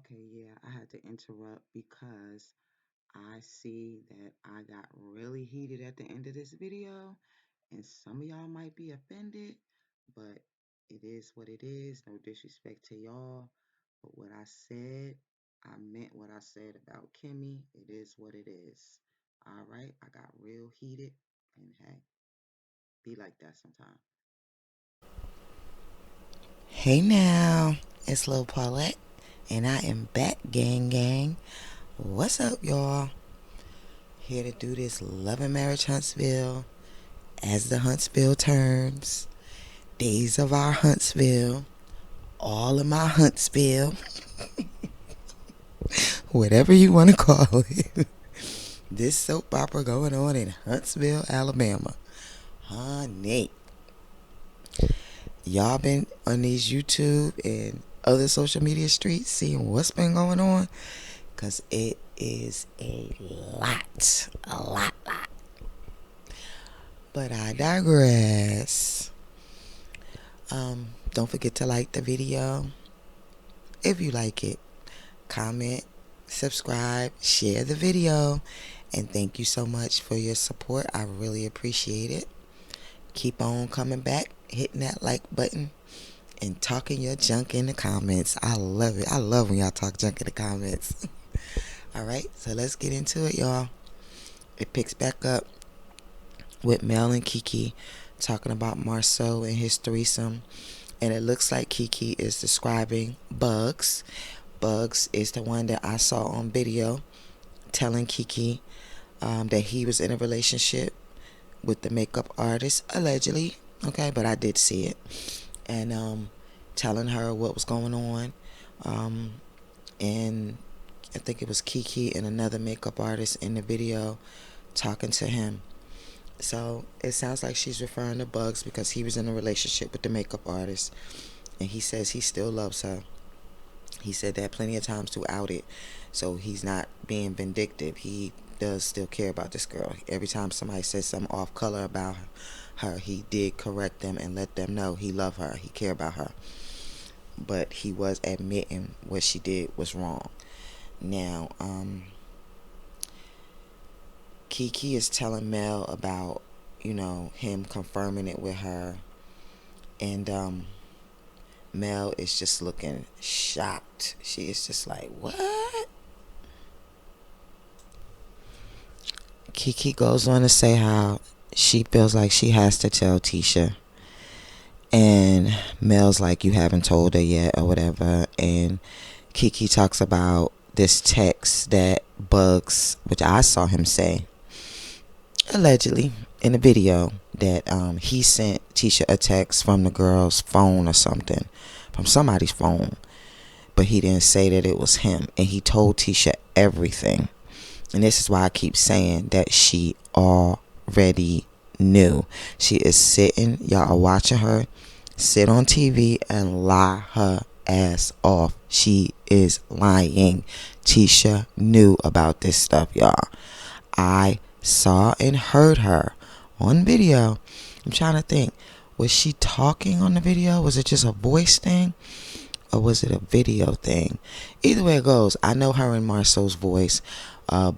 Okay, yeah, I had to interrupt because I see that I got really heated at the end of this video, and some of y'all might be offended, but it is what it is. No disrespect to y'all, but what I said, I meant what I said about Kimmy. It is what it is. All right, I got real heated, and hey, be like that sometimes. Hey now, it's Lil Paulette, and I am back, gang gang. What's up, y'all? Here to do this love and marriage Huntsville as the Huntsville turns. Days of our Huntsville, all of my Huntsville, whatever you want to call it. This soap opera going on in Huntsville, Alabama. Honey, y'all been on these YouTube and other social media streets seeing what's been going on? Because it is a lot, a lot. But I digress. Don't forget to like the video. If you like it, comment, subscribe, share the video. And thank you so much for your support. I really appreciate it. Keep on coming back, hitting that like button, and talking your junk in the comments. I love it. I love when y'all talk junk in the comments. All right, so let's get into it, y'all. It picks back up with Mel and Kiki talking about Marsau and his threesome. And it looks like Kiki is describing Bugs. Bugs is the one that I saw on video telling Kiki that he was in a relationship with the makeup artist, allegedly. Okay, but I did see it. And telling her what was going on. And I think it was Kiki and another makeup artist in the video talking to him. So it sounds like she's referring to Bugs because he was in a relationship with the makeup artist, and he says he still loves her. He said that plenty of times throughout it, so he's not being vindictive. He does still care about this girl. Every time somebody says something off color about her, he did correct them and let them know he loved her, he cared about her. But he was admitting what she did was wrong. Now, Kiki is telling Mel about, him confirming it with her. And Mel is just looking shocked. She is just like, what? Kiki goes on to say how she feels like she has to tell Tisha. And Mel's like, you haven't told her yet or whatever. And Kiki talks about this text that Bugs, which I saw him say, allegedly in a video, that he sent Tisha a text from the girl's phone or something, from somebody's phone, but he didn't say that it was him, and he told Tisha everything. And this is why I keep saying that she already knew. She is sitting, y'all are watching her sit on TV and lie her ass off. She is lying. Tisha knew about this stuff, y'all. I saw and heard her on video. I'm trying to think, was she talking on the video? Was it just a voice thing, or was it a video thing? Either way it goes, I know her and Marsau's voice.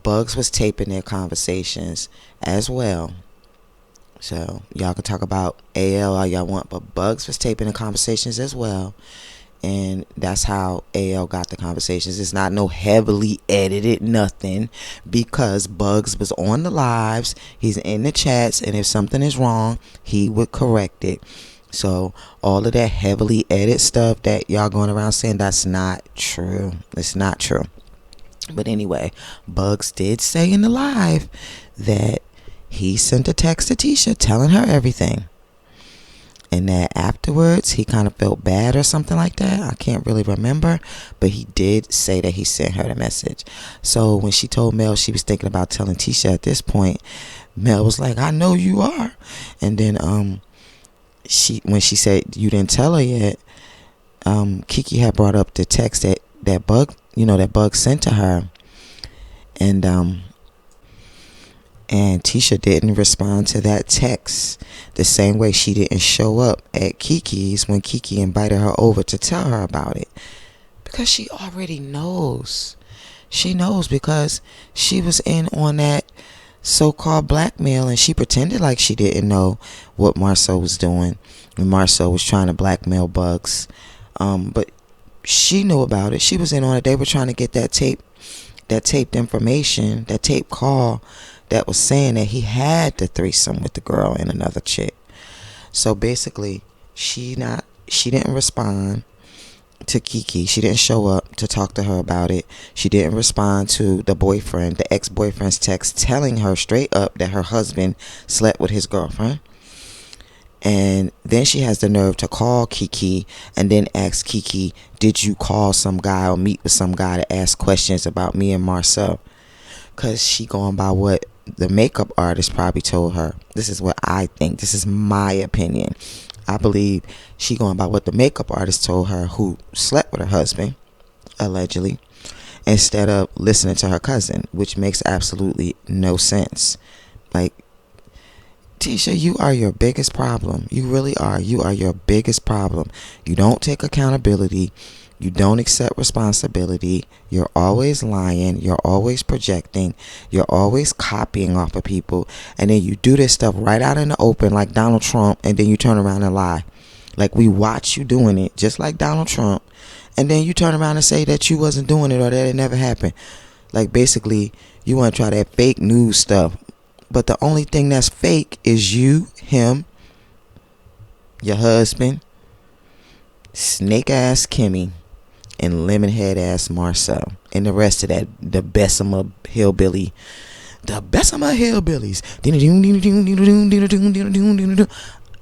Bugs was taping their conversations as well, so y'all can talk about AL all y'all want, but Bugs was taping the conversations as well. And that's how AL got the conversations. It's not no heavily edited nothing, because Bugs was on the lives. He's in the chats, and if something is wrong, he would correct it. So all of that heavily edited stuff that y'all going around saying, that's not true. It's not true. But anyway, Bugs did say in the live that he sent a text to Tisha telling her everything. And that afterwards he kind of felt bad or something like that. I can't really remember, but he did say that he sent her the message. So when she told Mel she was thinking about telling Tisha at this point, Mel was like, I know you are. And then when she said you didn't tell her yet, Kiki had brought up the text that Bug sent to her. And Tisha didn't respond to that text the same way she didn't show up at Kiki's when Kiki invited her over to tell her about it, Because she already knows. She knows because she was in on that so-called blackmail, and she pretended like she didn't know what Marsau was doing when Marsau was trying to blackmail Bugs. But she knew about it. She was in on it. They were trying to get that taped information, that tape call that was saying that he had the threesome with the girl and another chick. So basically, she didn't respond to Kiki. She didn't show up to talk to her about it. She didn't respond to the ex-boyfriend's text telling her straight up that her husband slept with his girlfriend. And then she has the nerve to call Kiki and then ask Kiki, did you call some guy or meet with some guy to ask questions about me and Marsau? Because she going by what the makeup artist probably told her. This is what I think. This is my opinion. I believe she going by what the makeup artist told her, who slept with her husband, allegedly, instead of listening to her cousin, which makes absolutely no sense. Like, Tisha, you are your biggest problem. You really are. You are your biggest problem. You don't take accountability. You don't accept responsibility. You're always lying. You're always projecting. You're always copying off of people. And then you do this stuff right out in the open like Donald Trump, and then you turn around and lie. Like, we watch you doing it just like Donald Trump, and then you turn around and say that you wasn't doing it or that it never happened. Like, basically, you want to try that fake news stuff. But the only thing that's fake is you, him, your husband, snake ass Kimmy, and lemon head ass Marsau, and the rest of that, the Bessemer hillbillies.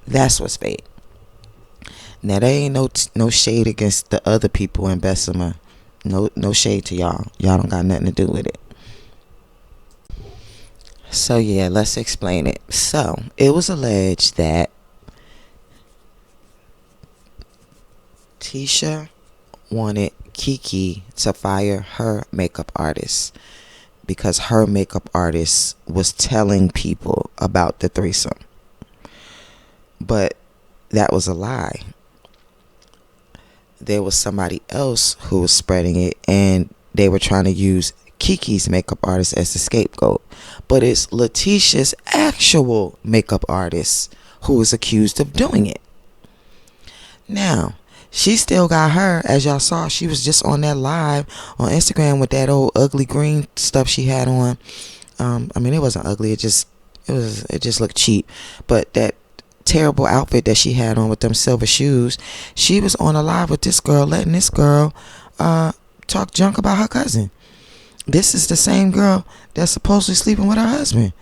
That's what's fake. Now, there ain't no shade against the other people in Bessemer. No shade to y'all. Y'all don't got nothing to do with it. So yeah, let's explain it. So it was alleged that Tisha wanted Kiki to fire her makeup artist because her makeup artist was telling people about the threesome. But that was a lie. There was somebody else who was spreading it, and they were trying to use Kiki's makeup artist as the scapegoat. But it's Letitia's actual makeup artist who is accused of doing it. Now, she still got her, as y'all saw, she was just on that live on Instagram with that old ugly green stuff she had on. I mean, it wasn't ugly, it just looked cheap. But that terrible outfit that she had on with them silver shoes, she was on a live with this girl, letting this girl talk junk about her cousin. This is the same girl that's supposedly sleeping with her husband.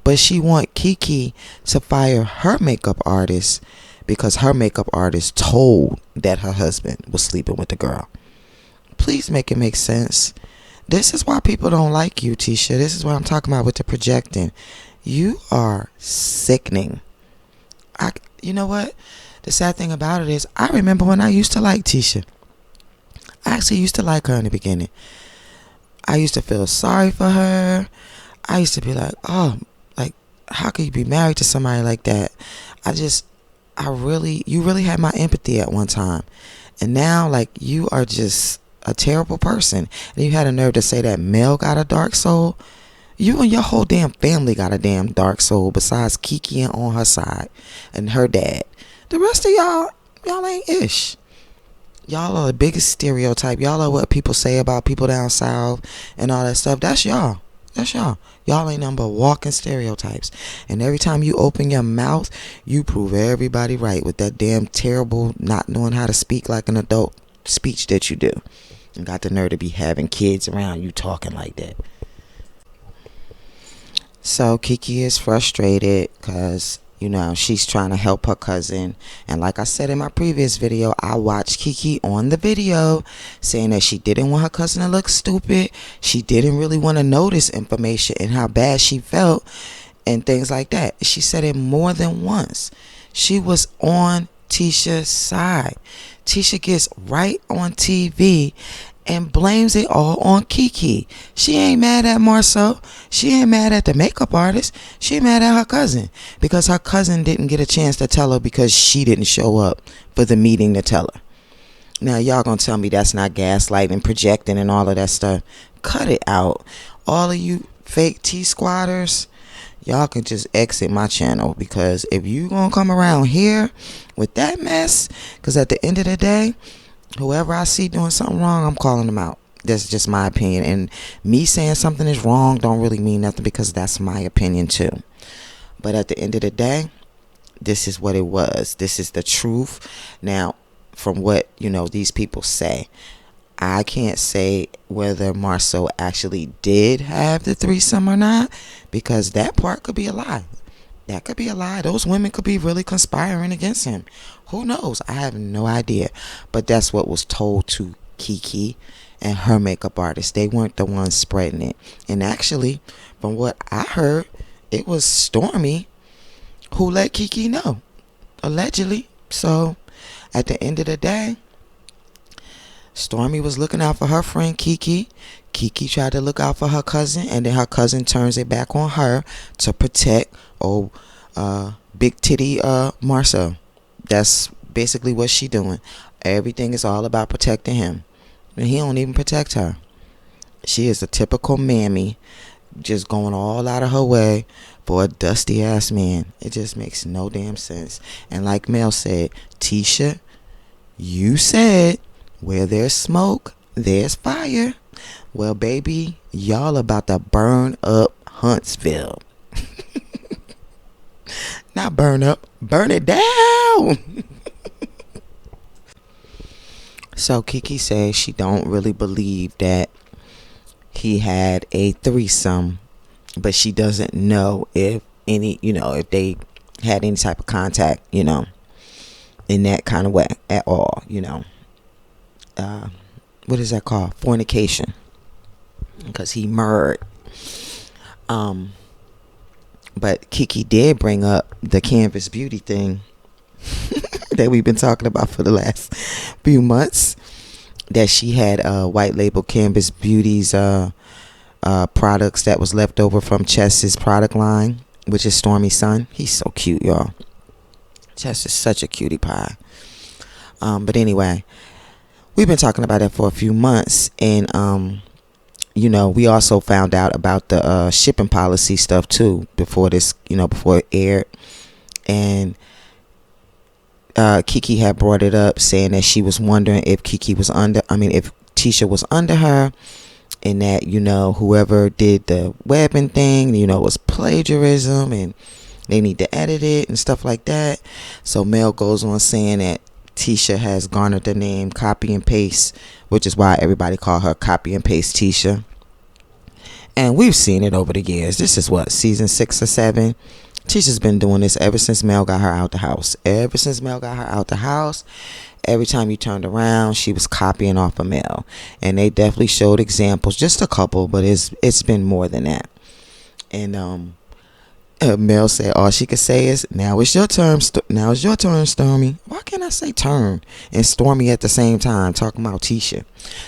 But she want Kiki to fire her makeup artist because her makeup artist told that her husband was sleeping with the girl. Please make it make sense. This is why people don't like you, Tisha. This is what I'm talking about with the projecting. You are sickening. You know what? The sad thing about it is, I remember when I used to like Tisha. I actually used to like her in the beginning. I used to feel sorry for her. I used to be like, oh, like, how could you be married to somebody like that? You really had my empathy at one time. And now, like, you are just a terrible person. And you had a nerve to say that Mel got a dark soul. You and your whole damn family got a damn dark soul besides Kiki and on her side and her dad. The rest of y'all ain't ish. Y'all are the biggest stereotype. Y'all are what people say about people down south and all that stuff. That's y'all. Y'all ain't nothing but walking stereotypes. And every time you open your mouth, you prove everybody right with that damn terrible not knowing how to speak like an adult speech that you do. And got the nerve to be having kids around you talking like that. So Kiki is frustrated because, you know, she's trying to help her cousin. And like I said in my previous video, I watched Kiki on the video saying that she didn't want her cousin to look stupid. She didn't really want to know this information and how bad she felt and things like that. She said it more than once. She was on Tisha's side. Tisha gets right on TV and blames it all on Kiki. She ain't mad at Marsau. She ain't mad at the makeup artist. She mad at her cousin because her cousin didn't get a chance to tell her because she didn't show up for the meeting to tell her. Now y'all gonna tell me that's not gaslighting, projecting, and all of that stuff. Cut it out. All of you fake T squatters, y'all can just exit my channel, because if you gonna come around here with that mess, because at the end of the day, whoever I see doing something wrong, I'm calling them out. That's just my opinion, and me saying something is wrong don't really mean nothing, because that's my opinion too. But at the end of the day, this is what it was. This is the truth. Now, from what these people say, I can't say whether Marsau actually did have the threesome or not, because that part could be a lie. That could be a lie. Those women could be really conspiring against him. Who knows? I have no idea. But that's what was told to Kiki and her makeup artist. They weren't the ones spreading it. And actually, from what I heard, it was Stormy who let Kiki know, allegedly. So at the end of the day, Stormy was looking out for her friend Kiki. Kiki tried to look out for her cousin, and then her cousin turns it back on her to protect big titty Marsau. That's basically what she doing. Everything is all about protecting him, and he don't even protect her. She is a typical mammy, just going all out of her way for a dusty ass man. It just makes no damn sense. And like Mel said, Tisha, you said where there's smoke, there's fire. Well, baby, y'all about to burn up Huntsville. Not burn up, burn it down. So Kiki says she don't really believe that he had a threesome, but she doesn't know if if they had any type of contact, in that kind of way at all, what is that called? Fornication. Because he murdered. But Kiki did bring up the Canvas Beauty thing that we've been talking about for the last few months. That she had white label Canvas Beauty's products that was left over from Chess's product line, which is Stormy's son. He's so cute, y'all. Chess is such a cutie pie. But anyway, we've been talking about it for a few months, and we also found out about the shipping policy stuff too before this, before it aired. And Kiki had brought it up, saying that she was wondering if if Tisha was under her, and that whoever did the webbing thing, was plagiarism, and they need to edit it and stuff like that. So Mel goes on saying that Tisha has garnered the name Copy and Paste, which is why everybody call her Copy and Paste Tisha. And we've seen it over the years. This is what, season 6 or 7. Tisha's been doing this ever since Mel got her out the house. Every time you turned around, she was copying off of Mel. And they definitely showed examples, just a couple, but it's been more than that. And Mel said all she could say is, now it's your turn. Now it's your turn, Stormy. Why can't I say turn and Stormy at the same time, talking about Tisha?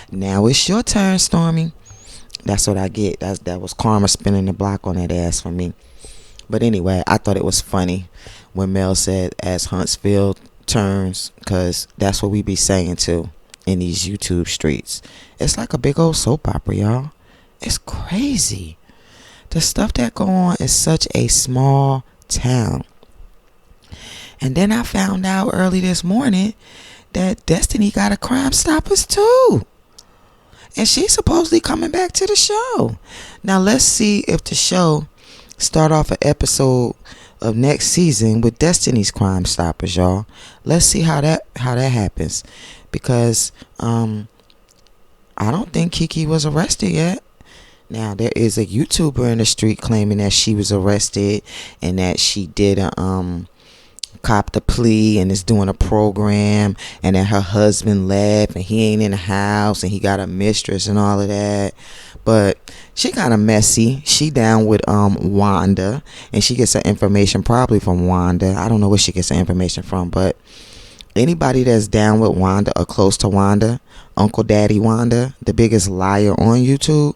Now it's your turn, Stormy. That's what I get. That was karma spinning the block on that ass for me. But anyway, I thought it was funny when Mel said, as Huntsville turns, because that's what we be saying too in these YouTube streets. It's like a big old soap opera, y'all. It's crazy. The stuff that go on is such a small town. And then I found out early this morning that Destiny got a Crime Stoppers too. And she's supposedly coming back to the show. Now let's see if the show start off an episode of next season with Destiny's Crime Stoppers, y'all. Let's see how that happens. Because I don't think Kiki was arrested yet. Now there is a YouTuber in the street claiming that she was arrested and that she did copped a plea and is doing a program, and that her husband left and he ain't in the house and he got a mistress and all of that. But she kind of messy. She down with Wanda, and she gets her information probably from Wanda. I don't know where she gets her information from, but anybody that's down with Wanda or close to Wanda, Uncle Daddy Wanda, the biggest liar on YouTube,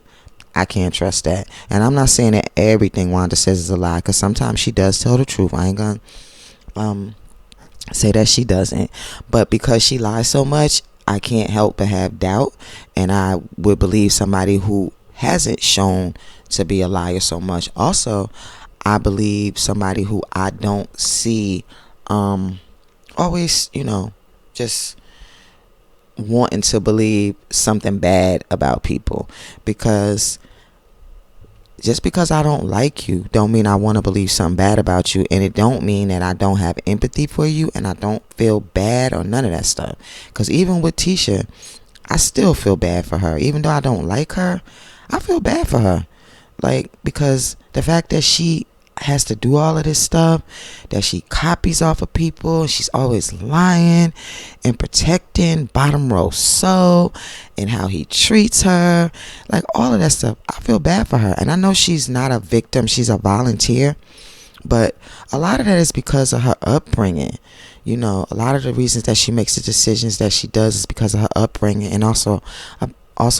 I can't trust that. And I'm not saying that everything Wanda says is a lie, because sometimes she does tell the truth. I ain't gonna say that she doesn't. But because she lies so much, I can't help but have doubt, and I would believe somebody who hasn't shown to be a liar so much. Also, I believe somebody who I don't see always, just wanting to believe something bad about people, because just because I don't like you don't mean I want to believe something bad about you, and it don't mean that I don't have empathy for you and I don't feel bad or none of that stuff. Because even with Tisha, I still feel bad for her. Even though I don't like her, I feel bad for her. Like, because the fact that she has to do all of this stuff, that she copies off of people, she's always lying and protecting bottom row so, and how he treats her, like all of that stuff, I feel bad for her. And I know she's not a victim, she's a volunteer, but a lot of that is because of her upbringing. A lot of the reasons that she makes the decisions that she does is because of her upbringing, and also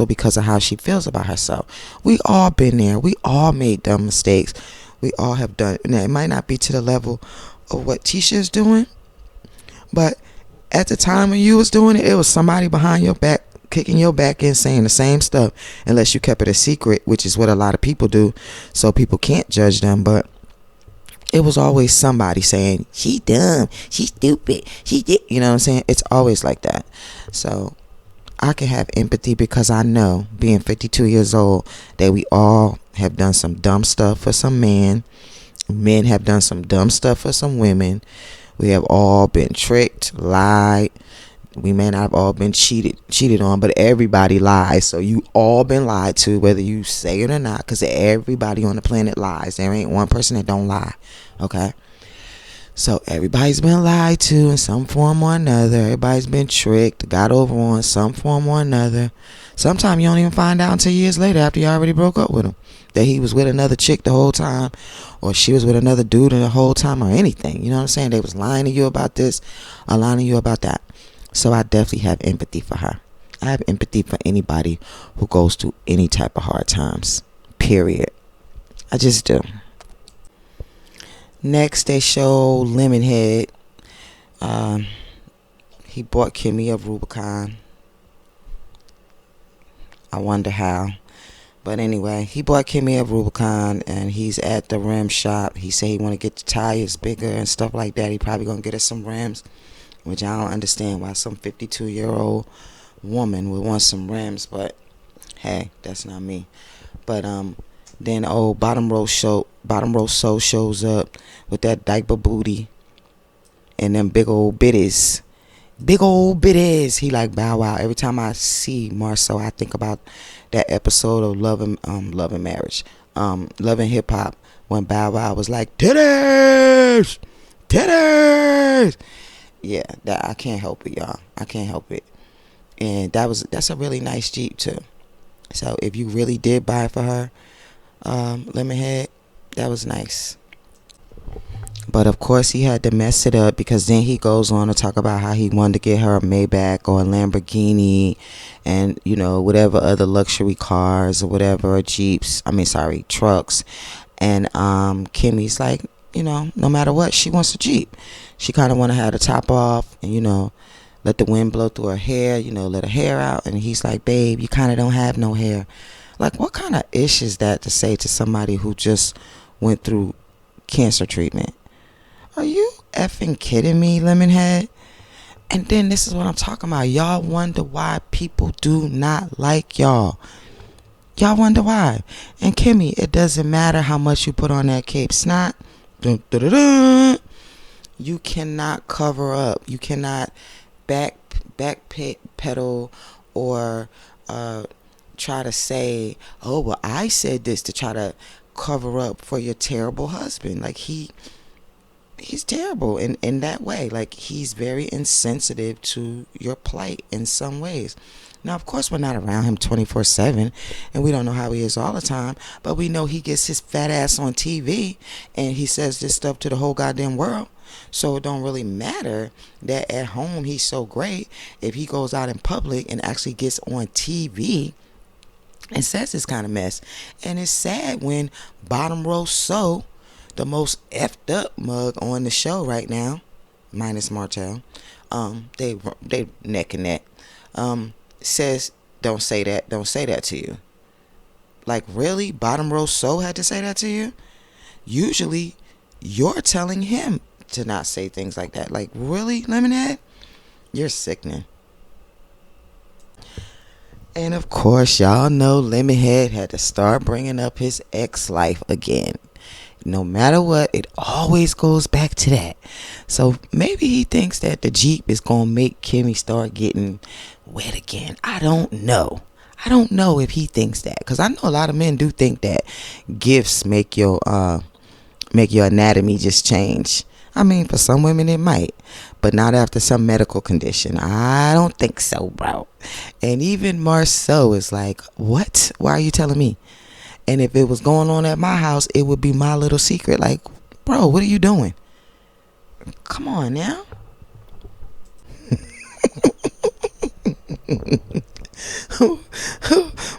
because of how she feels about herself. We all been there. We all made dumb mistakes. We all have done. Now, it might not be to the level of what Tisha is doing, but at the time when you was doing it, it was somebody behind your back, kicking your back in, saying the same stuff, unless you kept it a secret, which is what a lot of people do, so people can't judge them. But it was always somebody saying, she dumb, she stupid, she did, you know what I'm saying? It's always like that. So I can have empathy because I know, being 52 years old, that we all have done some dumb stuff for some men. Men have done some dumb stuff for some women. We have all been tricked, lied. We may not have all been cheated on, but everybody lies. So you all been lied to, whether you say it or not, because everybody on the planet lies. There ain't one person that don't lie. Okay? So everybody's been lied to in some form or another. Everybody's been tricked, got over on some form or another. Sometimes you don't even find out until years later, after you already broke up with him, that he was with another chick the whole time, or she was with another dude the whole time, or anything. You know what I'm saying? They was lying to you about this, or lying to you about that. So I definitely have empathy for her. I have empathy for anybody who goes through any type of hard times. Period. I just do. Next, they show Lemonhead. He bought Kimmy a Rubicon. I wonder how. But anyway, he bought Kimmy a Rubicon, and he's at the rim shop. He said he want to get the tires bigger and stuff like that. He probably going to get us some rims, which I don't understand why some 52-year-old woman would want some rims, but hey, that's not me. But then old bottom row soul shows up with that diaper booty and them big old bitties. He like Bow Wow. Every time I see Marsau, I think about that episode of Love and Marriage, Love and Hip Hop, when Bow Wow was like, titties. Yeah, that I can't help it, y'all. I can't help it. And that's a really nice Jeep too. So if you really did buy it for her, Lemonhead, that was nice. But of course he had to mess it up, because then he goes on to talk about how he wanted to get her a Maybach or a Lamborghini, and whatever other luxury cars or whatever, or Jeeps. Trucks. And Kimmy's like, no matter what, she wants a Jeep. She kind of want to have the top off and let the wind blow through her hair, let her hair out. And he's like, babe, you kind of don't have no hair. Like, what kind of ish is that to say to somebody who just went through cancer treatment? Are you effing kidding me, Lemonhead? And then this is what I'm talking about. Y'all wonder why people do not like y'all. Y'all wonder why. And Kimmy, it doesn't matter how much you put on that cape snot. Dun, dun, dun, dun. You cannot cover up. You cannot back pedal or try to say, oh, well, I said this, to try to cover up for your terrible husband. Like, he's terrible in that way. Like, he's very insensitive to your plight in some ways. Now, of course, we're not around him 24/7, and we don't know how he is all the time, but we know he gets his fat ass on TV, and he says this stuff to the whole goddamn world. So it don't really matter that at home he's so great. If he goes out in public and actually gets on TV and says this kind of mess. And it's sad when Bottom Row So, the most effed up mug on the show right now, minus Martell, they neck and neck. says, don't say that, don't say that to you. Like, really? Bottom row so had to say that to you? Usually, you're telling him to not say things like that. Like, really, Lemonhead? You're sickening. And of course, y'all know Lemonhead had to start bringing up his ex-life again. No matter what, it always goes back to that. So maybe he thinks that the Jeep is going to make Kimmy start getting wet again. I don't know. I don't know if he thinks that, because I know a lot of men do think that gifts make your anatomy just change. I mean, for some women it might, but not after some medical condition. I don't think so, bro. And even Marsau is like, what? Why are you telling me? And if it was going on at my house, it would be my little secret. Like, bro, what are you doing? Come on now.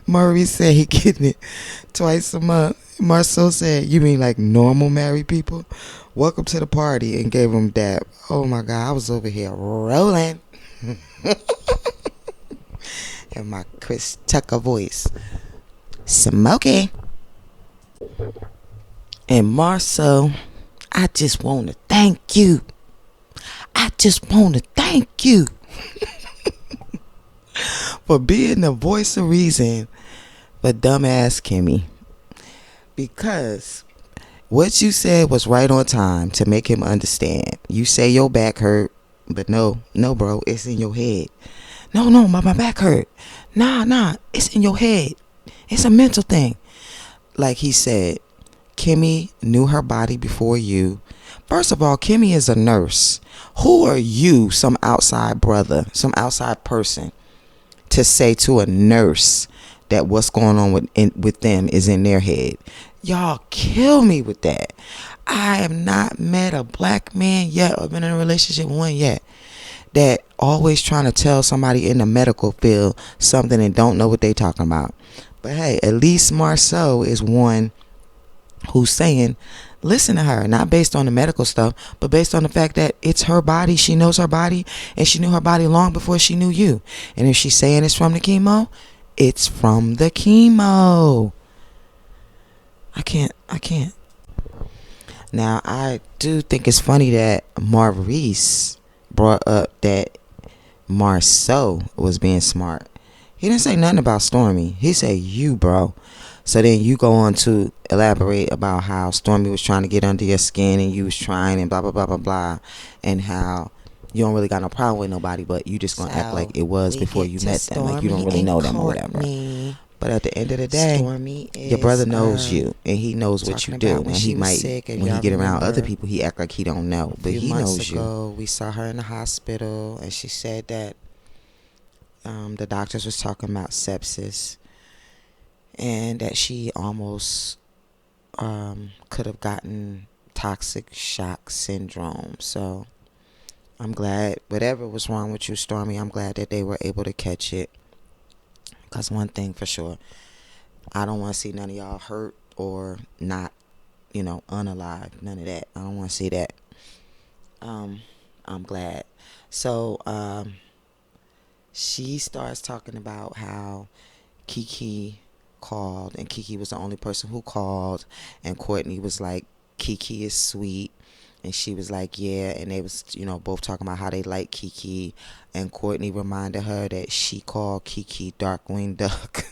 Maurice said he getting it twice a month. Marcel said, you mean like normal married people? Welcome to the party, and gave him dab. Oh my God, I was over here rolling. In my Chris Tucker voice. Smoky. And Marcel, I just want to thank you. I just want to thank you for being the voice of reason for dumbass Kimmy. Because what you said was right on time to make him understand. You say your back hurt, but no, bro, it's in your head. No, my back hurt. Nah, it's in your head. It's a mental thing. Like he said, Kimmy knew her body before you. First of all, Kimmy is a nurse. Who are you, some outside brother, some outside person, to say to a nurse that what's going on with them is in their head? Y'all kill me with that. I have not met a black man yet, or been in a relationship with one yet, that always trying to tell somebody in the medical field something and don't know what they talking about. But hey, at least Marsau is one who's saying, listen to her, not based on the medical stuff, but based on the fact that it's her body. She knows her body, and she knew her body long before she knew you. And if she's saying it's from the chemo, it's from the chemo. I can't. Now, I do think it's funny that Maurice brought up that Marsau was being smart. He didn't say nothing about Stormy. He said you, bro. So then you go on to elaborate about how Stormy was trying to get under your skin, and you was trying, and blah blah blah blah blah, and how you don't really got no problem with nobody, but you just gonna act like it was before you met them, like you don't really know them or whatever. But at the end of the day, your brother knows you, and he knows what you do. And he might, when he get around other people, he act like he don't know, but he knows you. We saw her in the hospital, and she said that the doctors was talking about sepsis, and that she almost could have gotten toxic shock syndrome. So I'm glad, whatever was wrong with you, Stormy, I'm glad that they were able to catch it. Because one thing for sure, I don't want to see none of y'all hurt or not, unalive. None of that. I don't want to see that. I'm glad. So she starts talking about how Kiki called, and Kiki was the only person who called, and Courtney was like, Kiki is sweet, and she was like, yeah, and they was both talking about how they like Kiki, and Courtney reminded her that she called Kiki Darkwing Duck.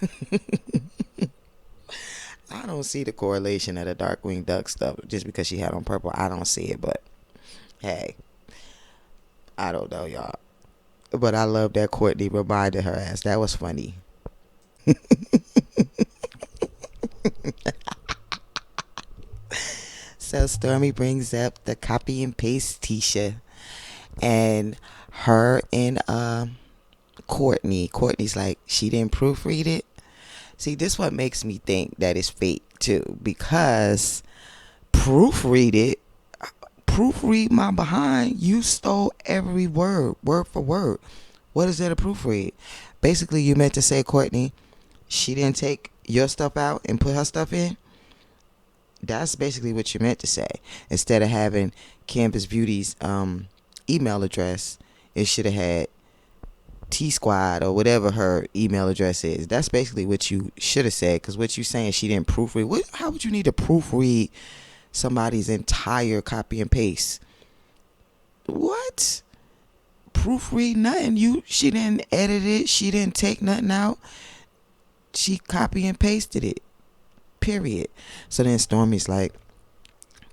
I don't see the correlation of the Darkwing Duck stuff just because she had on purple. I don't see it, but hey, I don't know, y'all, but I love that Courtney reminded her ass. That was funny. So Stormy brings up the copy and paste Tisha, and her and Courtney's like, she didn't proofread it. See, this what makes me think that it's fake too, because proofread my behind. You stole every word for word. What is there to proofread? Basically, you meant to say, Courtney, she didn't take your stuff out and put her stuff in. That's basically what you meant to say. Instead of having Campus Beauty's email address, it should have had T Squad or whatever her email address is. That's basically what you should have said, because what you saying she didn't proofread. How would you need to proofread somebody's entire copy and paste? What? Proofread nothing. She didn't edit it. She didn't take nothing out. She copy and pasted it. Period. So then Stormy's like,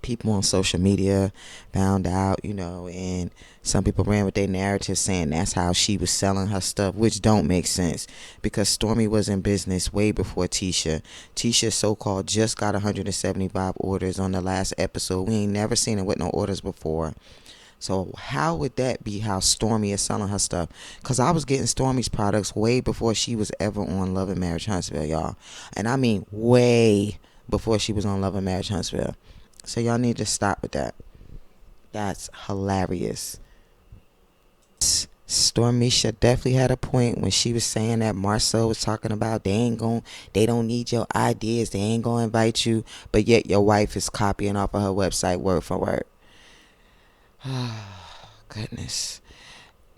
people on social media found out, and some people ran with their narrative saying that's how she was selling her stuff, which don't make sense, because Stormy was in business way before Tisha. Tisha so-called just got 175 orders on the last episode. We ain't never seen her with no orders before. So how would that be how Stormy is selling her stuff? Because I was getting Stormy's products way before she was ever on Love and Marriage Huntsville, y'all. And I mean way before she was on Love and Marriage Huntsville. So y'all need to stop with that. That's hilarious. Stormisha definitely had a point when she was saying that Marsau was talking about they don't need your ideas, they ain't gonna invite you, but yet your wife is copying off of her website word for word. Oh, goodness.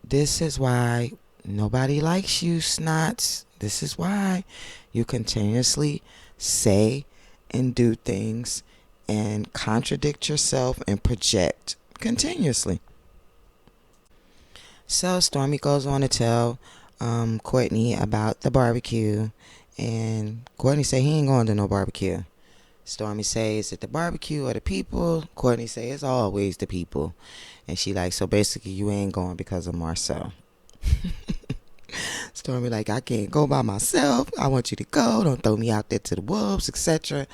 This is why nobody likes you, snots. This is why you continuously say and do things and contradict yourself and project continuously. So Stormy goes on to tell Courtney about the barbecue, and Courtney say he ain't going to no barbecue. Stormy says it the barbecue or the people. Courtney say it's always the people, and she like, so basically you ain't going because of Marsau. Stormy like, I can't go by myself. I want you to go. Don't throw me out there to the wolves, etc.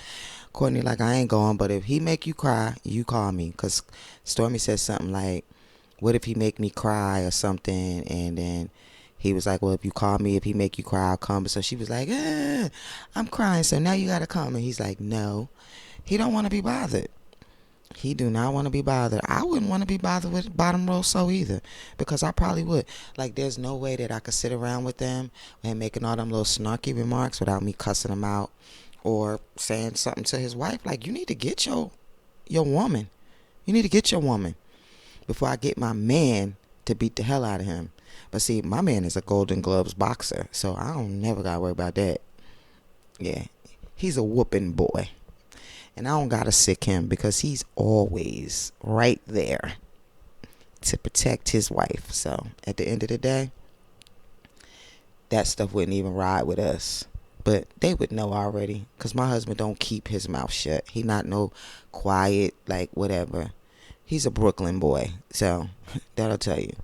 Courtney like, I ain't going, but if he make you cry, you call me. Because Stormy said something like, what if he make me cry or something? And then he was like, well, if you call me, if he make you cry, I'll come. So she was like, I'm crying, so now you got to come. And he's like, no, he don't want to be bothered. He do not want to be bothered. I wouldn't want to be bothered with Bottom Row So either, because I probably would. Like, there's no way that I could sit around with them and making all them little snarky remarks without me cussing them out or saying something to his wife. Like, you need to get your woman. You need to get your woman before I get my man to beat the hell out of him. But see, my man is a Golden Gloves boxer, so I don't never got to worry about that. Yeah, he's a whooping boy. And I don't got to sick him because he's always right there to protect his wife. So at the end of the day, that stuff wouldn't even ride with us. But they would know already, because my husband don't keep his mouth shut. He not no quiet, like whatever. He's a Brooklyn boy. So that'll tell you.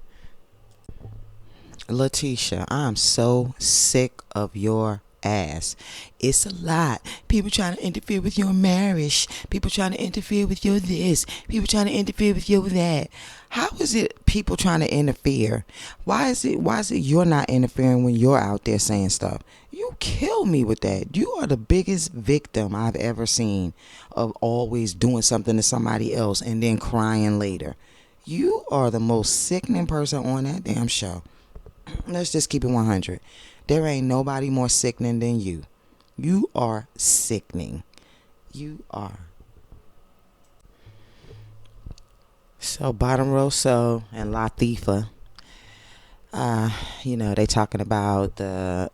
Letitia, I'm so sick of your ass. It's a lot. People trying to interfere with your marriage. People trying to interfere with your this. People trying to interfere with your that. How is it people trying to interfere? Why is it you're not interfering when you're out there saying stuff? You kill me with that. You are the biggest victim I've ever seen of always doing something to somebody else and then crying later. You are the most sickening person on that damn show. Let's just keep it 100. There ain't nobody more sickening than you. You are sickening. You are. So Bottom Row So and Latifah, they talking about the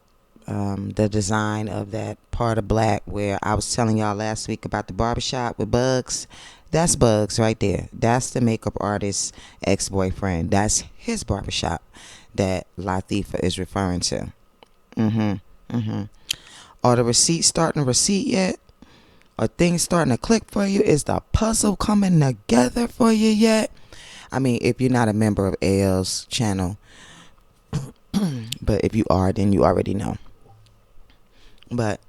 design of that part of black where I was telling y'all last week about the barbershop with Bugs. That's Bugs right there. That's the makeup artist's ex-boyfriend. That's his barbershop that Latifah is referring to. Are the receipts starting to receipt yet? Are things starting to click for you? Is the puzzle coming together for you yet? I mean, if you're not a member of AL's channel, but if you are, then you already know. But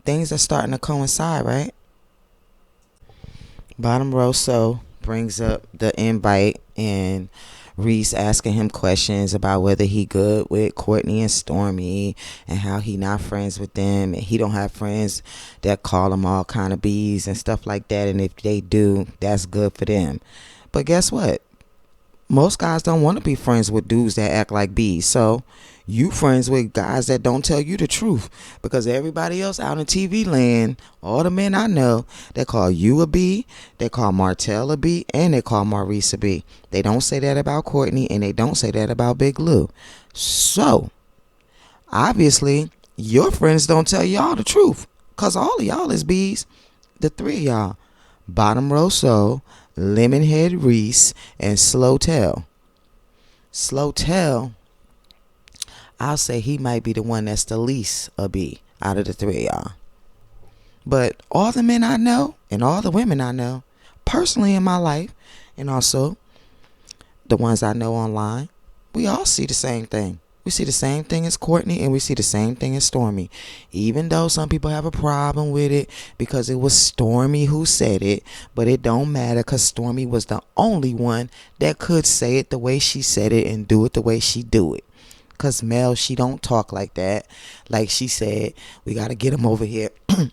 things are starting to coincide, right? Bottom Row So brings up the invite, and Reese asking him questions about whether he good with Courtney and Stormy and how he not friends with them, and he don't have friends that call him all kind of bees and stuff like that, and if they do, that's good for them. But guess what? Most guys don't want to be friends with dudes that act like bees. So you friends with guys that don't tell you the truth, because everybody else out in TV land, all the men I know, they call you a bee, they call Martell a bee, and they call Maurice a bee. They don't say that about Courtney, and they don't say that about Big Lou. So, obviously, your friends don't tell y'all the truth. Because all of y'all is bees. The three of y'all. Bottom Row Soul, Lemonhead Reese, and Slow Tell. Slow Tell, I'll say he might be the one that's the least a bee out of the three of y'all. But all the men I know and all the women I know, personally in my life, and also the ones I know online, we all see the same thing. We see the same thing as Courtney and we see the same thing as Stormy. Even though some people have a problem with it because it was Stormy who said it, but it don't matter because Stormy was the only one that could say it the way she said it and do it the way she do it. Cause Mel, she don't talk like that. Like she said, we gotta get him over here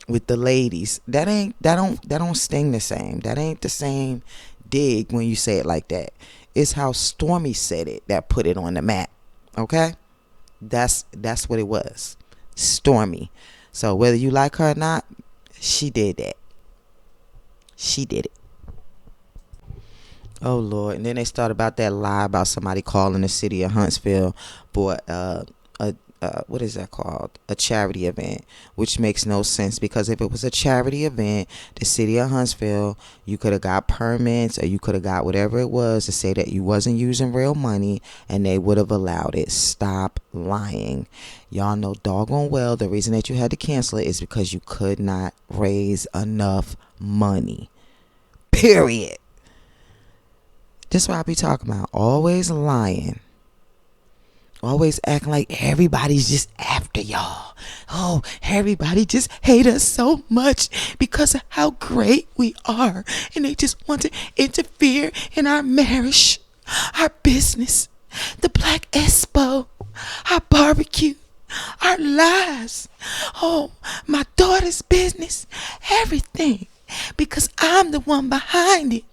with the ladies. That don't sting the same. That ain't the same dig when you say it like that. It's how Stormy said it that put it on the map. Okay? That's what it was. Stormy. So whether you like her or not, she did that. She did it. Oh Lord! And then they start about that lie about somebody calling the city of Huntsville for a what is that called? A charity event, which makes no sense because if it was a charity event, the city of Huntsville, you could have got permits or you could have got whatever it was to say that you wasn't using real money and they would have allowed it. Stop lying. Y'all know doggone well the reason that you had to cancel it is because you could not raise enough money. Period. That's what I be talking about. Always lying. Always acting like everybody's just after y'all. Oh, everybody just hate us so much because of how great we are. And they just want to interfere in our marriage, our business, the Black Expo, our barbecue, our lives. Oh, my daughter's business, everything. Because I'm the one behind it.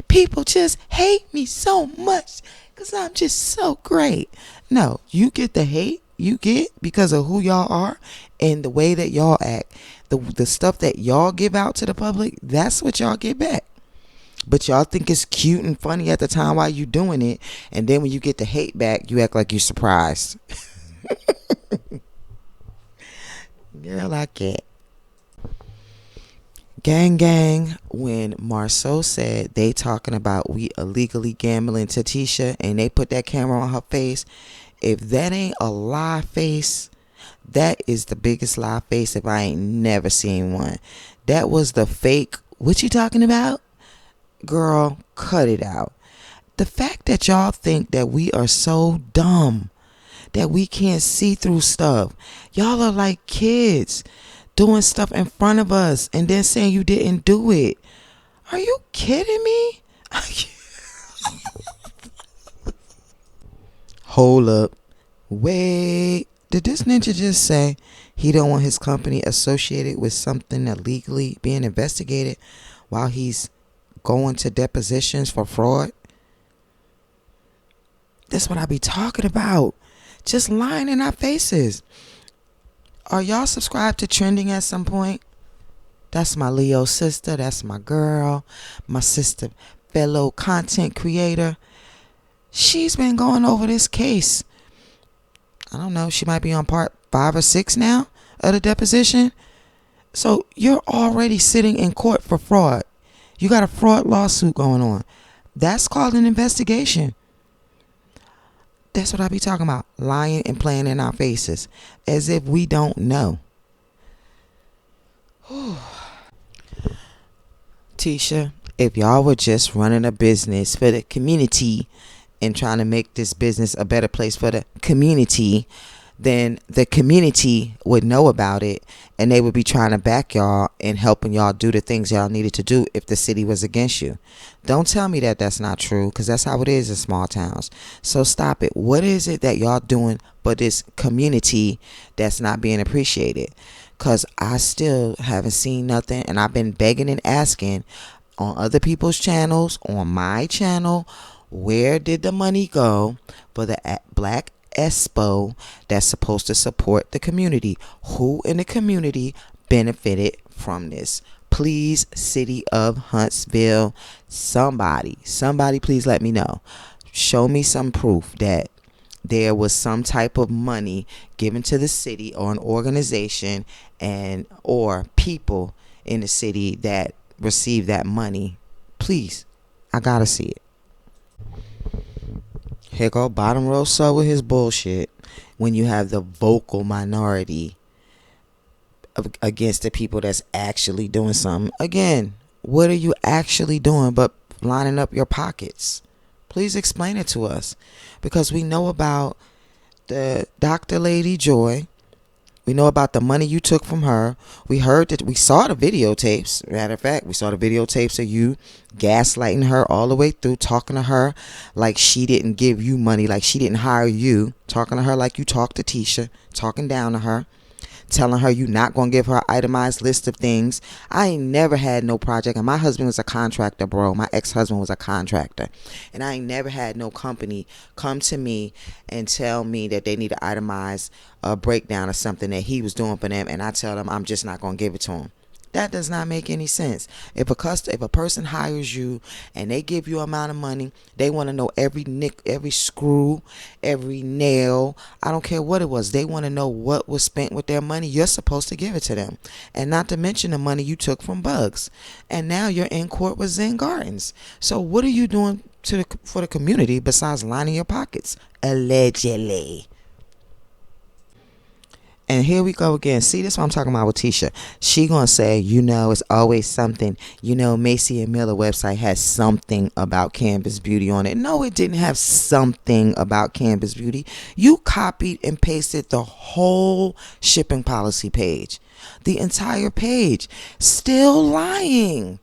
People just hate me so much because I'm just so great. No, you get the hate you get because of who y'all are and the way that y'all act. The stuff that y'all give out to the public, that's what y'all get back. But y'all think it's cute and funny at the time while you doing it. And then when you get the hate back, you act like you're surprised. Girl, I can't. Gang, when Marsau said they talking about we illegally gambling to Tisha and they put that camera on her face, if that ain't a lie face, that is the biggest lie face if I ain't never seen one. That was the fake, what you talking about? Girl, cut it out. The fact that y'all think that we are so dumb that we can't see through stuff. Y'all are like kids doing stuff in front of us and then saying you didn't do it. Are you kidding me? Hold up. Wait. Did this ninja just say he don't want his company associated with something illegally being investigated while he's going to depositions for fraud? That's what I be talking about. Just lying in our faces. Are y'all subscribed to Trending at some point? That's my Leo sister. That's my girl. My sister, fellow content creator. She's been going over this case. I don't know. She might be on part 5 or 6 now of the deposition. So you're already sitting in court for fraud. You got a fraud lawsuit going on. That's called an investigation. That's what I be talking about. Lying and playing in our faces as if we don't know. Tisha, if y'all were just running a business for the community and trying to make this business a better place for the community, then the community would know about it and they would be trying to back y'all and helping y'all do the things y'all needed to do if the city was against you. Don't tell me that that's not true, because that's how it is in small towns. So stop it. What is it that y'all doing for this community that's not being appreciated? Because I still haven't seen nothing, and I've been begging and asking on other people's channels, on my channel, where did the money go for the Black Expo that's supposed to support the community? Who in the community benefited from this? Please, city of Huntsville, somebody please let me know. Show me some proof that there was some type of money given to the city or an organization and or people in the city that received that money. Please, I gotta see it. Here go bottom row so with his bullshit. When you have the vocal minority against the people that's actually doing something. Again, what are you actually doing but lining up your pockets? Please explain it to us, because we know about the Dr. Lady Joy. We know about the money you took from her. We heard that, we saw the videotapes. Matter of fact, we saw the videotapes of you gaslighting her all the way through, talking to her like she didn't give you money, like she didn't hire you, talking to her like you talked to Tisha, talking down to her, telling her you not gonna give her an itemized list of things. I ain't never had no project, and my husband was a contractor, bro. My ex-husband was a contractor, and I ain't never had no company come to me and tell me that they need an itemized breakdown of something that he was doing for them, and I tell them I'm just not gonna give it to him. That does not make any sense. If a person hires you and they give you an amount of money, they want to know every nick, every screw, every nail. I don't care what it was. They want to know what was spent with their money. You're supposed to give it to them. And not to mention the money you took from Bugs. And now you're in court with Zen Gardens. So what are you doing for the community besides lining your pockets? Allegedly. And here we go again. See, this is what I'm talking about with Tisha. She gonna say, it's always something. Macy and Miller website has something about Canvas Beauty on it. No, it didn't have something about Canvas Beauty. You copied and pasted the whole shipping policy page. The entire page. Still lying.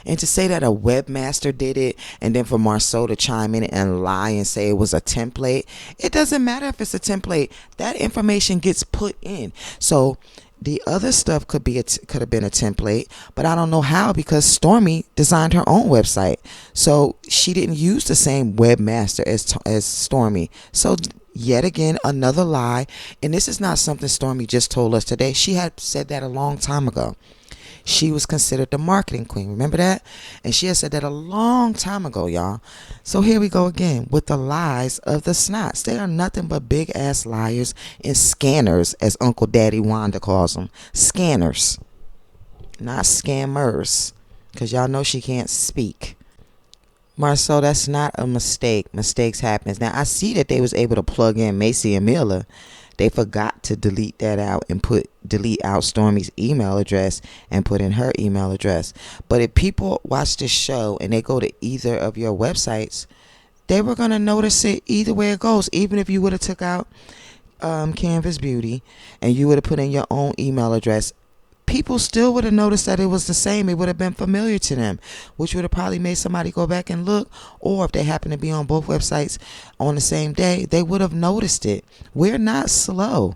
And to say that a webmaster did it, and then for Marsau to chime in and lie and say it was a template, it doesn't matter if it's a template. That information gets put in. So the other stuff could have been a template, but I don't know how, because Stormy designed her own website, so she didn't use the same webmaster as Stormy. So yet again, another lie. And this is not something Stormy just told us today. She had said that a long time ago. She was considered the marketing queen. Remember that? And she had said that a long time ago, y'all. So here we go again with the lies of the snots. They are nothing but big ass liars and scanners, as Uncle Daddy Wanda calls them. Scanners, not scammers, because y'all know she can't speak. Marsau, that's not a mistake. Mistakes happen. Now, I see that they was able to plug in Macy and Miller. They forgot to delete that out and delete out Stormy's email address and put in her email address. But if people watch this show and they go to either of your websites, they were going to notice it either way it goes. Even if you would have took out Canvas Beauty and you would have put in your own email address, people still would have noticed that it was the same. It would have been familiar to them, which would have probably made somebody go back and look. Or if they happen to be on both websites on the same day, they would have noticed it. We're not slow.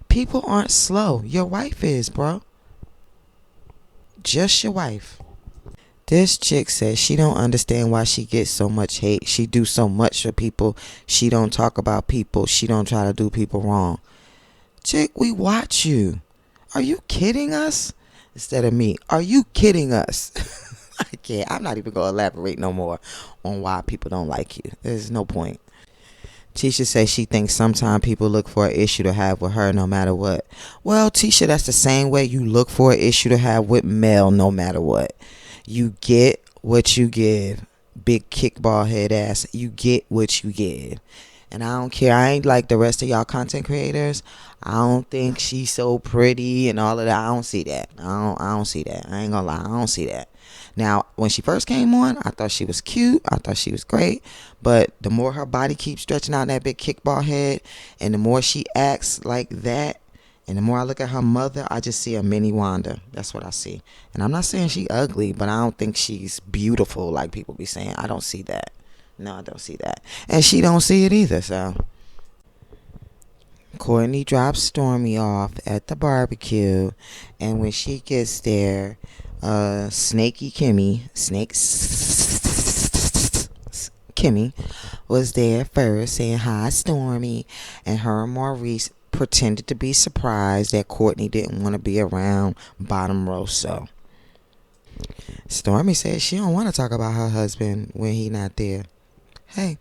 People aren't slow. Your wife is, bro. Just your wife. This chick says she don't understand why she gets so much hate. She do so much for people. She don't talk about people. She don't try to do people wrong. Chick, we watch you. Are you kidding us? Instead of me, are you kidding us? I can't. I'm not even going to elaborate no more on why people don't like you. There's no point. Tisha says she thinks sometimes people look for an issue to have with her no matter what. Well, Tisha, that's the same way you look for an issue to have with Mel no matter what. You get what you give. Big kickball head ass. You get what you give. And I don't care. I ain't like the rest of y'all content creators. I don't think she's so pretty and all of that. I don't see that. I don't see that. I ain't gonna lie. I don't see that. Now, when she first came on, I thought she was cute. I thought she was great. But the more her body keeps stretching out that big kickball head, and the more she acts like that, and the more I look at her mother, I just see a mini Wanda. That's what I see. And I'm not saying she ugly, but I don't think she's beautiful like people be saying. I don't see that. No, I don't see that. And she don't see it either, so. Courtney drops Stormy off at the barbecue, and when she gets there, Snaky Kimmy, Kimmy was there first saying hi Stormy, and her and Maurice pretended to be surprised that Courtney didn't want to be around bottom row. So Stormy said she don't want to talk about her husband when he not there. Hey,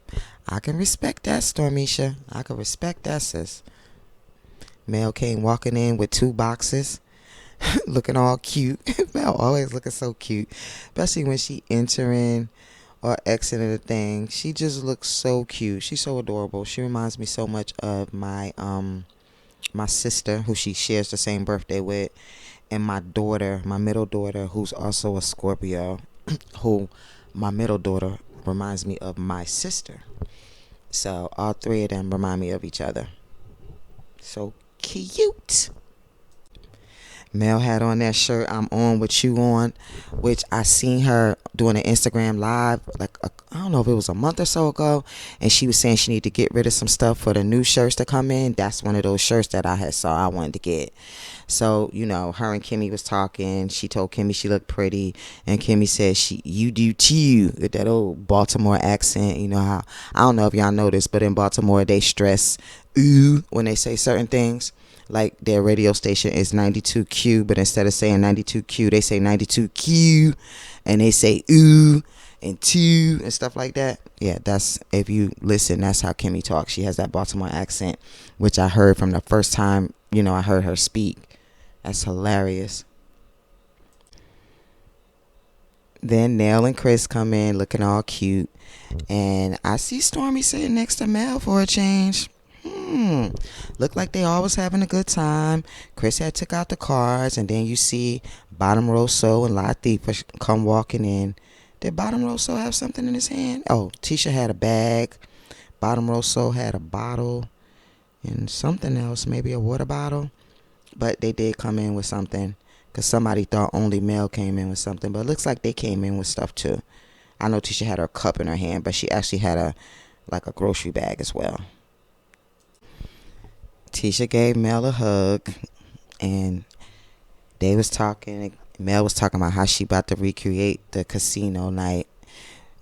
I can respect that, Stormisha. I can respect that, sis. Mel came walking in with 2 boxes, looking all cute. Mel always looking so cute, especially when she entering or exiting the thing. She just looks so cute. She's so adorable. She reminds me so much of my sister, who she shares the same birthday with, and my daughter, my middle daughter, who's also a Scorpio. Who my middle daughter reminds me of my sister. So all three of them remind me of each other. So cute. Mel had on that shirt I'm on with you on, which I seen her doing an Instagram live like I don't know if it was a month or so ago, and she was saying she need to get rid of some stuff for the new shirts to come in. That's one of those shirts that I had saw I wanted to get. So, her and Kimmy was talking. She told Kimmy she looked pretty, and Kimmy said you do too, with that old Baltimore accent. You know how, I don't know if y'all know this, but in Baltimore they stress ooh when they say certain things. Like their radio station is 92Q, but instead of saying 92Q, they say 92Q, and they say ooh and two and stuff like that. Yeah, that's, if you listen, that's how Kimmy talks. She has that Baltimore accent, which I heard from the first time, I heard her speak. That's hilarious. Then Nell and Chris come in looking all cute, and I see Stormy sitting next to Mel for a change. Look like they always having a good time. Chris had took out the cards, and then you see Bottom Rosso and Latifah come walking in. Did Bottom Rosso have something in his hand? Oh, Tisha had a bag. Bottom Rosso had a bottle and something else, maybe a water bottle. But they did come in with something, because somebody thought only Mel came in with something, but it looks like they came in with stuff too. I know Tisha had her cup in her hand, but she actually had a grocery bag as well. Tisha gave Mel a hug, and they was talking. Mel was talking about how she about to recreate the casino night,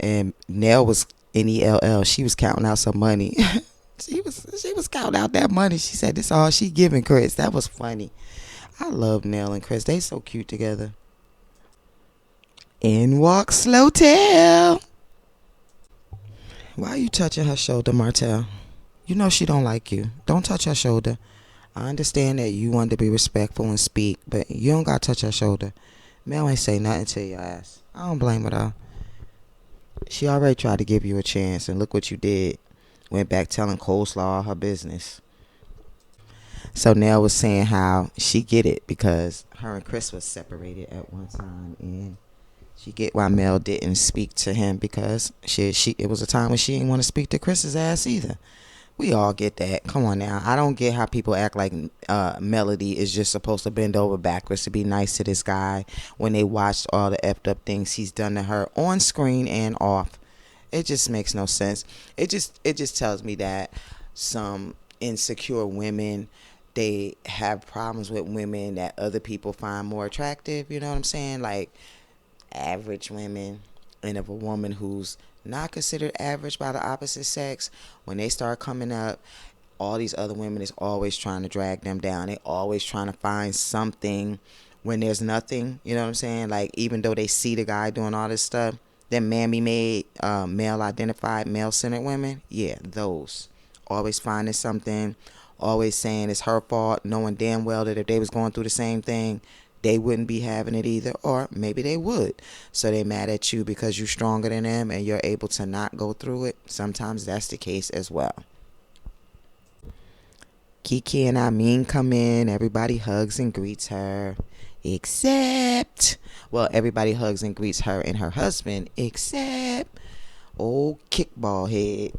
and Nell was NELL. She was counting out some money. she was counting out that money. She said this all she giving Chris. That was funny. I love Nell and Chris. They so cute together. In walks Slow Tail. Why are you touching her shoulder, Martell? You know she don't like you. Don't touch her shoulder. I understand that you want to be respectful and speak, but you don't got to touch her shoulder. Mel ain't say nothing to your ass. I don't blame her though. She already tried to give you a chance, and look what you did. Went back telling Coleslaw all her business. So Nell was saying how she get it because her and Chris was separated at one time, and she get why Mel didn't speak to him, because she it was a time when she didn't want to speak to Chris's ass either. We all get that. Come on now. I don't get how people act like Melody is just supposed to bend over backwards to be nice to this guy when they watched all the effed up things he's done to her on screen and off. It just makes no sense. It just tells me that some insecure women, they have problems with women that other people find more attractive. You know what I'm saying? Like average women. And if a woman who's not considered average by the opposite sex, when they start coming up, all these other women is always trying to drag them down. They always trying to find something when there's nothing. You know what I'm saying? Like, even though they see the guy doing all this stuff, them mammy made, male identified, male centered women, yeah, those always finding something, always saying it's her fault, knowing damn well that if they was going through the same thing, they wouldn't be having it either, or maybe they would. So they mad at you because you're stronger than them and you're able to not go through it. Sometimes that's the case as well. Kiki and come in. Everybody hugs and greets her. Except, well, everybody hugs and greets her and her husband, except old kickball head.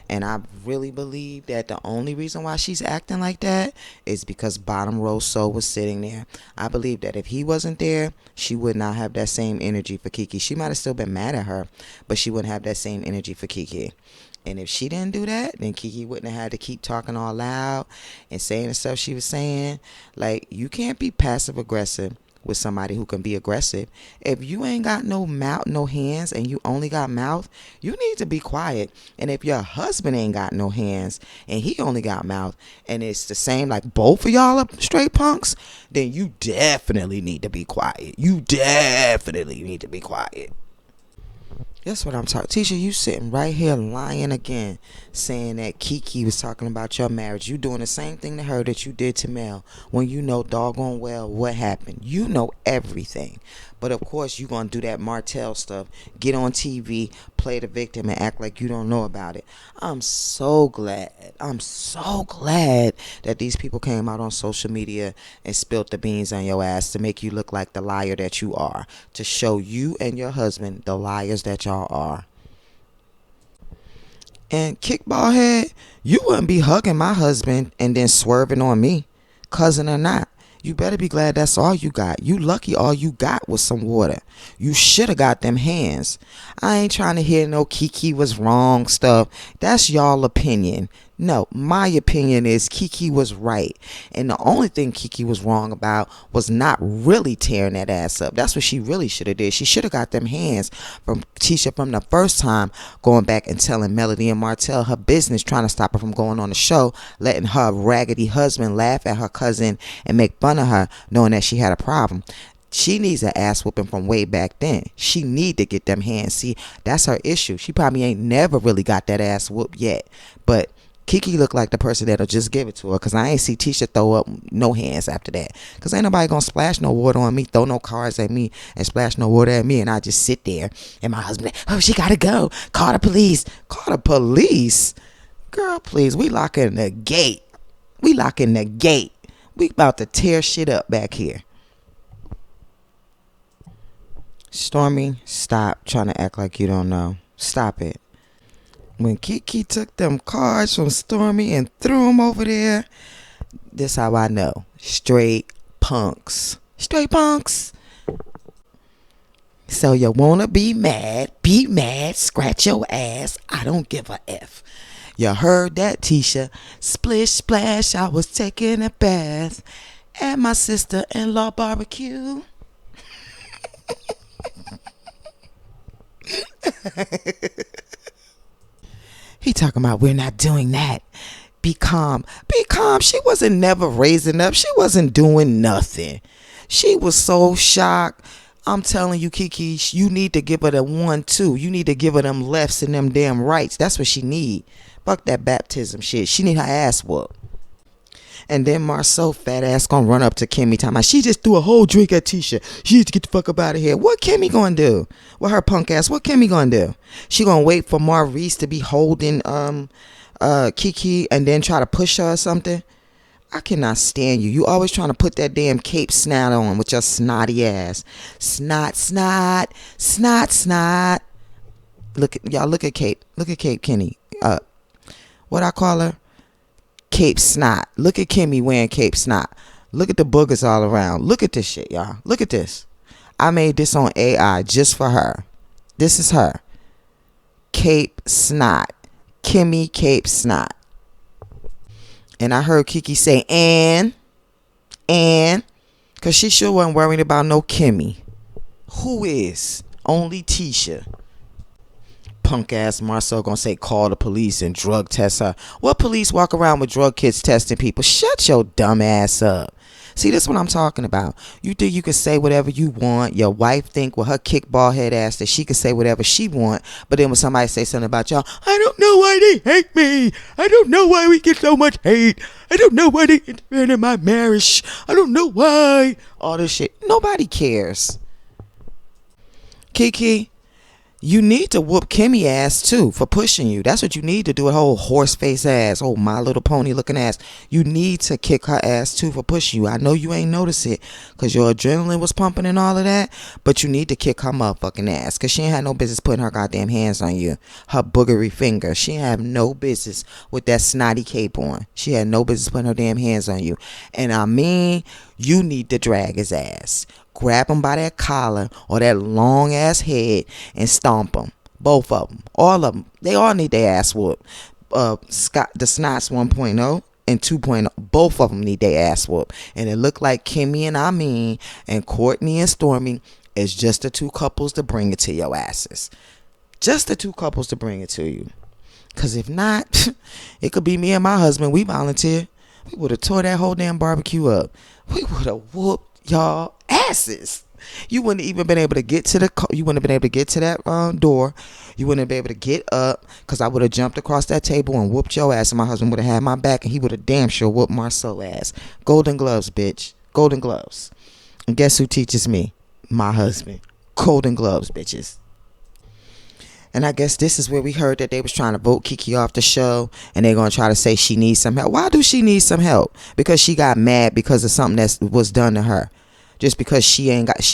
And I really believe that the only reason why she's acting like that is because Bottom Rosso was sitting there. I believe that if he wasn't there, she would not have that same energy for Kiki. She might have still been mad at her, but she wouldn't have that same energy for Kiki. And if she didn't do that, then Kiki wouldn't have had to keep talking all loud and saying the stuff she was saying. Like, you can't be passive aggressive with somebody who can be aggressive. If you ain't got no mouth, no hands, and you only got mouth, you need to be quiet. And if your husband ain't got no hands and he only got mouth, and it's the same, like both of y'all are straight punks, then you definitely need to be quiet. You definitely need to be quiet. That's what I'm talking. Tisha, you sitting right here lying again, saying that Kiki was talking about your marriage. You doing the same thing to her that you did to Mel when you know doggone well what happened. You know everything. But of course you gonna do that Martell stuff. Get on TV, play the victim and act like you don't know about it. I'm so glad. I'm so glad that these people came out on social media and spilled the beans on your ass to make you look like the liar that you are. To show you and your husband the liars that y'all are. And kickball head, you wouldn't be hugging my husband and then swerving on me, cousin or not. You better be glad that's all you got. You lucky all you got was some water. You should have got them hands. I ain't trying to hear no Kiki was wrong stuff. That's y'all opinion. No, my opinion is Kiki was right. And the only thing Kiki was wrong about was not really tearing that ass up. That's what she really should have did. She should have got them hands from Tisha from the first time, going back and telling Melanie and Martell her business, trying to stop her from going on the show, letting her raggedy husband laugh at her cousin and make fun of her, knowing that she had a problem. She needs an ass whooping from way back then. She need to get them hands. See, that's her issue. She probably ain't never really got that ass whooped yet. But Kiki looked like the person that'll just give it to her, because I ain't see Tisha throw up no hands after that. Because ain't nobody gonna splash no water on me, throw no cards at me, and splash no water at me, and I just sit there. And my husband, oh, she gotta go. Call the police. Call the police? Girl, please. We locking the gate. We locking the gate. We about to tear shit up back here. Stormy, stop trying to act like you don't know. Stop it. When Kiki took them cards from Stormy and threw them over there, this how I know. Straight punks. Straight punks. So you wanna be mad, scratch your ass. I don't give a F. You heard that, Tisha? Splish splash, I was taking a bath at my sister-in-law barbecue. He talking about we're not doing that. Be calm. Be calm. She wasn't never raising up. She wasn't doing nothing. She was so shocked. I'm telling you, Kiki, you need to give her the 1-2. You need to give her them lefts and them damn rights. That's what she need. Fuck that baptism shit. She need her ass whooped. And then Marsau fat ass gonna run up to Kimmy talking about she just threw a whole drink at Tisha. She needs to get the fuck up out of here. What Kimmy gonna do? With her punk ass, what Kimmy gonna do? She gonna wait for Maurice to be holding Kiki and then try to push her or something? I cannot stand you. You always trying to put that damn cape snot on with your snotty ass. Snot, snot, snot, snot. Look at y'all. Look at Cape. Look at Cape Kenny. What I call her? Cape snot. Look at Kimmy wearing cape snot. Look at the boogers all around. Look at this shit, y'all. Look at this. I made this on AI just for her. This is her. Cape snot. Kimmy cape snot. And I heard Kiki say, and, because she sure wasn't worried about no Kimmy. Who is? Only Tisha. Punk ass Marsau gonna say call the police and drug test her. What police walk around with drug kits testing people? Shut your dumb ass up. See, this is what I'm talking about. You think you can say whatever you want. Your wife think with her kickball head ass that she can say whatever she want. But then when somebody say something about y'all, I don't know why they hate me. I don't know why we get so much hate. I don't know why they interfere in my marriage. I don't know why. All this shit. Nobody cares. Kiki, you need to whoop Kimmy ass too for pushing you. That's what you need to do. A whole horse face ass, whole My Little Pony looking ass. You need to kick her ass too for pushing you. I know you ain't noticed it because your adrenaline was pumping and all of that, but you need to kick her motherfucking ass because she ain't had no business putting her goddamn hands on you. Her boogery finger. She ain't have no business with that snotty cape on. She had no business putting her damn hands on you. And I mean, you need to drag his ass. Grab him by that collar or that long ass head and stomp him. Both of them. All of them. They all need their ass whooped. Scott, the Snots 1.0 and 2.0. Both of them need their ass whooped. And it looked like Kimmy and Courtney and Stormy is just the two couples to bring it to your asses. Just the two couples to bring it to you. Because if not, it could be me and my husband. We volunteer. We would have tore that whole damn barbecue up. We would have whooped y'all asses. You wouldn't even been able to get to the you wouldn't have been able to get to that door. You wouldn't have been able to get up, because I would have jumped across that table and whooped your ass, and my husband would have had my back, and he would have damn sure whooped Marsau ass. Golden gloves, bitch. Golden gloves. And guess who teaches me? My husband. Golden gloves, bitches. And I guess this is where we heard that they was trying to vote Kiki off the show, and they're gonna try to say she needs some help. Why do she need some help? Because she got mad because of something that was done to her. Just because she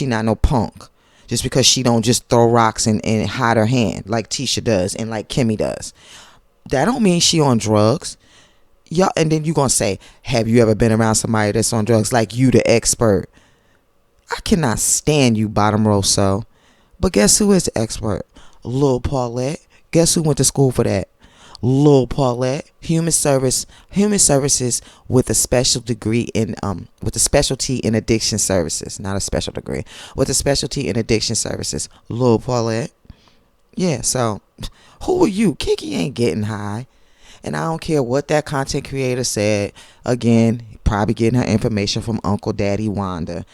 not no punk. Just because she don't just throw rocks and hide her hand like Tisha does and like Kimmy does. That don't mean she on drugs. Y'all, and then you gonna say, have you ever been around somebody that's on drugs? Like you the expert. I cannot stand you, bottom row so. But guess who is the expert? Lil Paulette. Guess who went to school for that? Lil Paulette. Human services with a special degree in with a specialty in addiction services. Not a special degree. With a specialty in addiction services. Lil Paulette. Yeah, so who are you? Kiki ain't getting high. And I don't care what that content creator said. Again, probably getting her information from Uncle Daddy Wanda.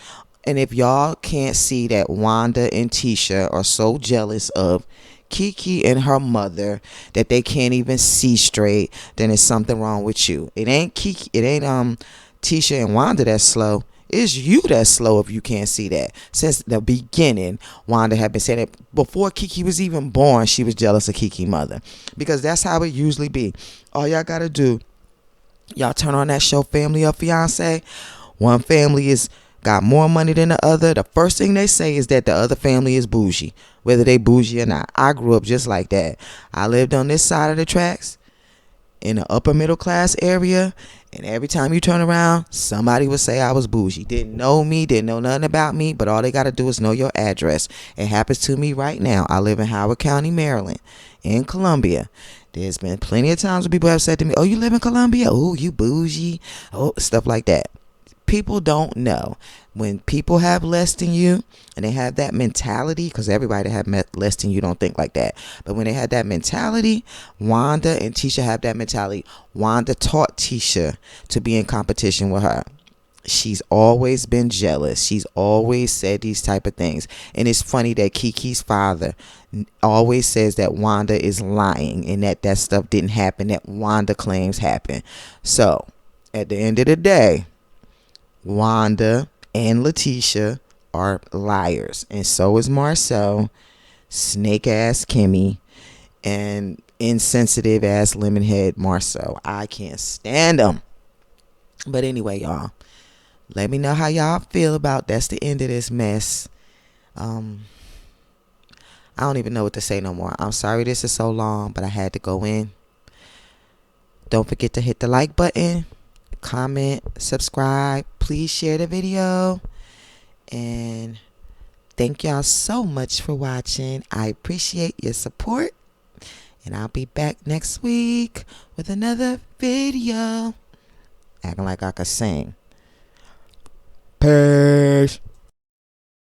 And if y'all can't see that Wanda and Tisha are so jealous of Kiki and her mother that they can't even see straight, then there's something wrong with you. It ain't Kiki, it ain't Tisha and Wanda that's slow. It's you that's slow if you can't see that. Since the beginning, Wanda had been saying that before Kiki was even born, she was jealous of Kiki's mother. Because that's how it usually be. All y'all gotta do, y'all turn on that show Family or Fiance. One family is got more money than the other. The first thing they say is that the other family is bougie, whether they bougie or not. I grew up just like that. I lived on this side of the tracks in the upper middle class area, and every time you turn around, somebody would say I was bougie. Didn't know me, didn't know nothing about me, but all they got to do is know your address. It happens to me right now. I live in Howard County, Maryland, in Columbia. There's been plenty of times when people have said to me, oh, you live in Columbia? Oh, you bougie? Oh, stuff like that. People don't know. When people have less than you and they have that mentality, because everybody that have less than you don't think like that, but when they had that mentality, Wanda and Tisha have that mentality. Wanda taught Tisha to be in competition with her. She's always been jealous. She's always said these type of things. And it's funny that Kiki's father always says that Wanda is lying and that stuff didn't happen, that Wanda claims happened. So at the end of the day, Wanda and Letitia are liars, and so is Marsau, snake ass Kimmy, and insensitive ass lemonhead Marsau. I can't stand them. But anyway, y'all, let me know how y'all feel about that's the end of this mess. I don't even know what to say no more. I'm sorry this is so long, but I had to go in. Don't forget to hit the like button, comment, subscribe. Please share the video. And thank y'all so much for watching. I appreciate your support. And I'll be back next week with another video. Acting like I could sing. Peace.